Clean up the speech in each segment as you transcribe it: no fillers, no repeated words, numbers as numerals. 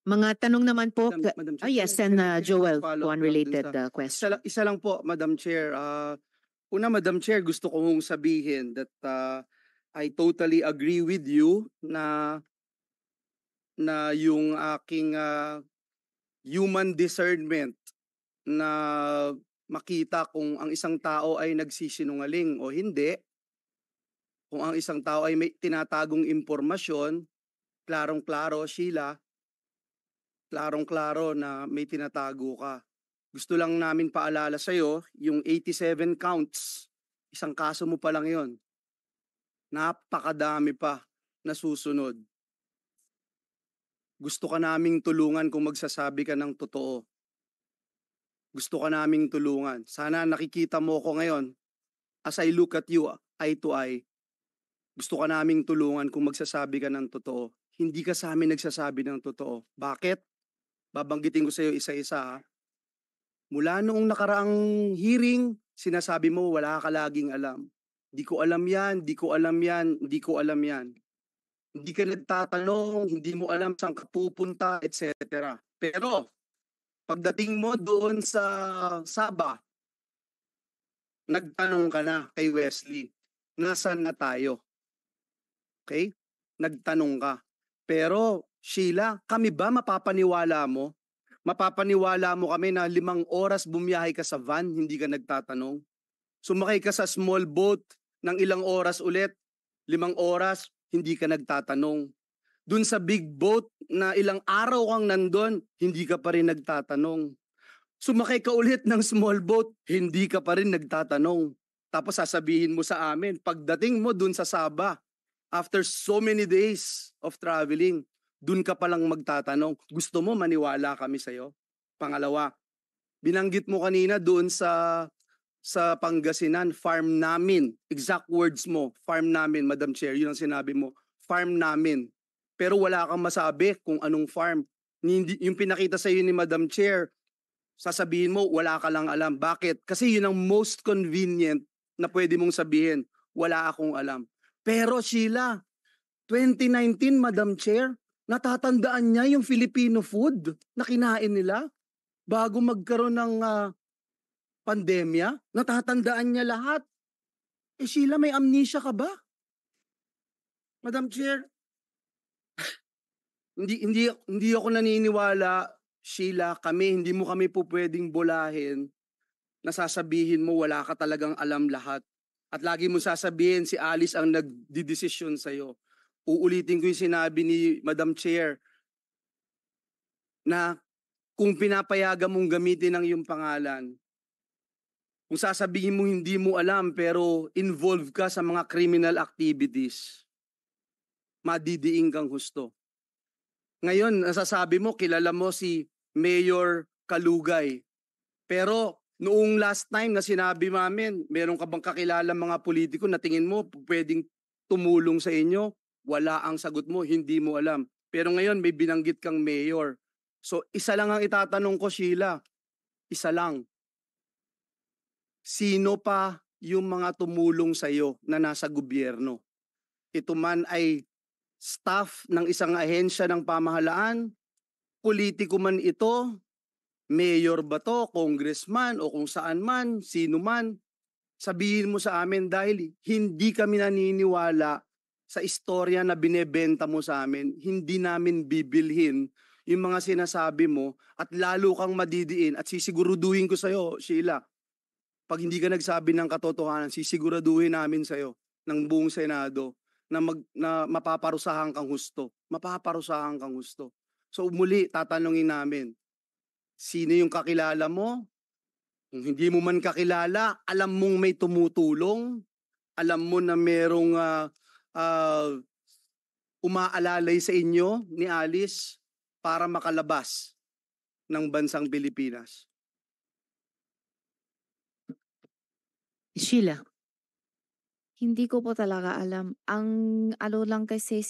Mga tanong naman po. Madam Chair, Yes, can and I Joel, follow up one lang dun related sa- question. Isa lang po, Madam Chair. Una, Madam Chair, gusto kong sabihin that I totally agree with you na yung aking human discernment na makita kung ang isang tao ay nagsisinungaling o hindi, kung ang isang tao ay may tinatagong impormasyon, klarong-klaro, Sheila, klarong-klaro na may tinatago ka. Gusto lang namin paalala sa'yo, yung 87 counts, isang kaso mo pa lang yon. Napakadami pa na susunod. Gusto ka naming tulungan kung magsasabi ka ng totoo. Gusto ka naming tulungan. Sana nakikita mo ko ngayon, as I look at you eye to eye, gusto ka naming tulungan kung magsasabi ka ng totoo. Hindi ka sa amin nagsasabi ng totoo. Bakit? Babanggitin ko sa iyo isa-isa ha. Mula noong nakaraang hearing, sinasabi mo wala ka laging alam. Di ko alam yan, di ko alam yan, di ko alam yan. Hindi ka nagtatanong, hindi mo alam saan ka pupunta, etc. Pero, pagdating mo doon sa Saba, nagtanong ka na kay Wesley, nasaan na tayo? Okay? Nagtanong ka. Pero, Sheila, kami ba mapapaniwala mo? Mapapaniwala mo kami na 5 oras bumiyahe ka sa van, hindi ka nagtatanong? Sumakay ka sa small boat ng ilang oras ulit, 5 oras, hindi ka nagtatanong. Dun sa big boat na ilang araw kang nandun, hindi ka pa rin nagtatanong. Sumakay ka ulit ng small boat, hindi ka pa rin nagtatanong. Tapos sasabihin mo sa amin, pagdating mo dun sa Sabah, after so many days of traveling, dun ka palang magtatanong. Gusto mo maniwala kami sa'yo? Pangalawa, binanggit mo kanina doon sa Pangasinan, farm namin. Exact words mo, farm namin, Madam Chair. Yun ang sinabi mo, farm namin. Pero wala kang masabi kung anong farm. Yung pinakita sa iyo ni Madam Chair, sasabihin mo, wala ka lang alam. Bakit? Kasi yun ang most convenient na pwede mong sabihin, wala akong alam. Pero Sheila, 2019, Madam Chair, natatandaan niya yung Filipino food na kinain nila bago magkaroon ng pandemya. Natatandaan niya lahat. Sheila, may amnesia ka ba? Madam Chair, hindi ako naniniwala, Sheila, hindi mo kami po pwedeng bulahin na sasabihin mo wala ka talagang alam lahat. At lagi mo sasabihin si Alice ang nagdidesisyon sa'yo. Uulitin ko yung sinabi ni Madam Chair na kung pinapayagan mong gamitin ang iyong pangalan, kung sasabihin mo hindi mo alam pero involved ka sa mga criminal activities, madidiing kang husto. Ngayon, nasasabi mo, kilala mo si Mayor Kalugay. Pero noong last time na sinabi namin, meron ka bang kakilala mga politiko na tingin mo pwedeng tumulong sa inyo? Wala ang sagot mo, hindi mo alam. Pero ngayon may binanggit kang mayor. So isa lang ang itatanong ko, Sheila. Isa lang. Sino pa yung mga tumulong sa iyo na nasa gobyerno? Ito man ay staff ng isang ahensya ng pamahalaan, politiko man ito, mayor ba to, congressman o kung saan man, sino man, sabihin mo sa amin dahil hindi kami naniniwala sa istorya na binebenta mo sa amin, hindi namin bibilhin yung mga sinasabi mo at lalo kang madidiin at sisiguraduhin ko sa'yo, Sheila, pag hindi ka nagsabi ng katotohanan, sisiguraduhin namin sa'yo ng buong Senado na mapaparusahan kang husto. Mapaparusahan kang husto. So muli, tatanungin namin, sino yung kakilala mo? Kung hindi mo man kakilala, alam mong may tumutulong, alam mo na merong umaalalay sa inyo ni Alice para makalabas ng bansang Pilipinas. Sheila. Hindi ko po talaga alam. Ang ano lang kasi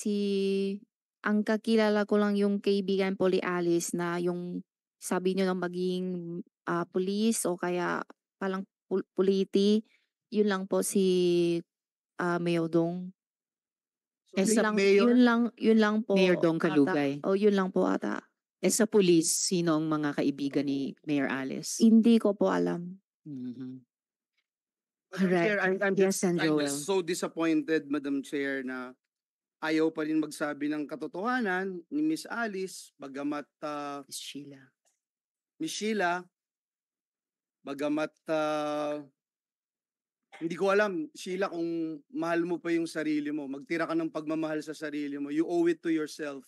ang kakilala ko lang yung kaibigan po ni Alice na yung sabi niyo na maging police o kaya palang puliti. Yun lang po si Mayodong. So, Yes, Yun lang, Mayor, yun lang po. Mayor Dong ata. Kalugay. O yun lang po ata. Eh sa police, sino ang mga kaibigan ni Mayor Alice? Hindi ko po alam. Mhm. Madam Chair, Correct. I'm Yes, just, and I'm Joel. just so disappointed, Madam Chair, na ayaw pa rin magsabi ng katotohanan ni Miss Alice, bagamat Miss Sheila. Miss Sheila, bagamat hindi ko alam, Sheila, kung mahal mo pa yung sarili mo, magtira ka ng pagmamahal sa sarili mo, you owe it to yourself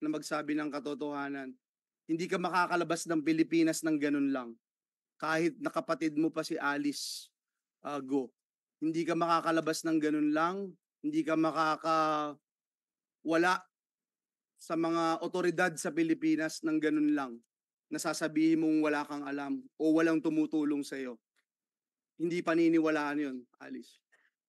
na magsabi ng katotohanan. Hindi ka makakalabas ng Pilipinas ng ganun lang. Kahit nakapatid mo pa si Alice Go. Hindi ka makakalabas ng ganun lang, hindi ka wala sa mga otoridad sa Pilipinas ng ganun lang. Nasasabihin mong wala kang alam o walang tumutulong sa'yo. Hindi paniniwalaan yun, Alice.